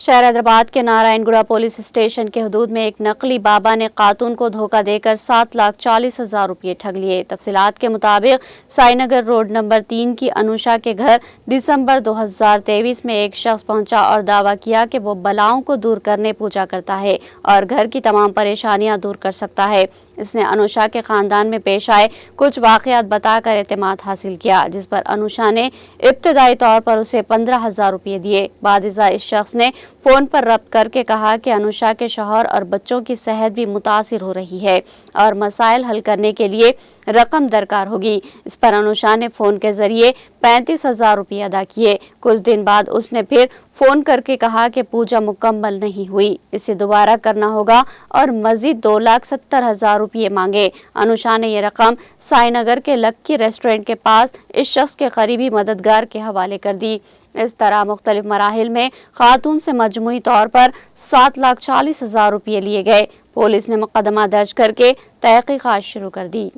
شہر حیدرآباد کے نارائن گڑھ پولیس اسٹیشن کے حدود میں ایک نقلی بابا نے خاتون کو دھوکہ دے کر 7,40,000 روپے ٹھگ لیے۔ تفصیلات کے مطابق سائی نگر روڈ نمبر 3 کی انوشا کے گھر دسمبر 2023 میں ایک شخص پہنچا اور دعویٰ کیا کہ وہ بلاؤں کو دور کرنے پوجا کرتا ہے اور گھر کی تمام پریشانیاں دور کر سکتا ہے۔ اس نے انوشا کے خاندان میں پیش آئے کچھ واقعات بتا کر اعتماد حاصل کیا، جس پر انوشا نے ابتدائی طور پر اسے 15,000 روپے دیے۔ بعد ازاں اس شخص نے فون پر رابطہ کر کے کہا کہ انوشا کے شوہر اور بچوں کی صحت بھی متاثر ہو رہی ہے اور مسائل حل کرنے کے لیے رقم درکار ہوگی۔ اس پر انوشا نے فون کے ذریعے 35,000 روپے ادا کیے۔ کچھ دن بعد اس نے پھر فون کر کے کہا کہ پوجا مکمل نہیں ہوئی، اسے دوبارہ کرنا ہوگا اور مزید 2,70,000 روپے مانگے۔ انوشا نے یہ رقم سائی نگر کے لکی ریسٹورنٹ کے پاس اس شخص کے قریبی مددگار کے حوالے کر دی۔ اس طرح مختلف مراحل میں خاتون سے مجموعی طور پر 7,40,000 روپے لیے گئے۔ پولیس نے مقدمہ درج کر کے تحقیقات شروع کر دی۔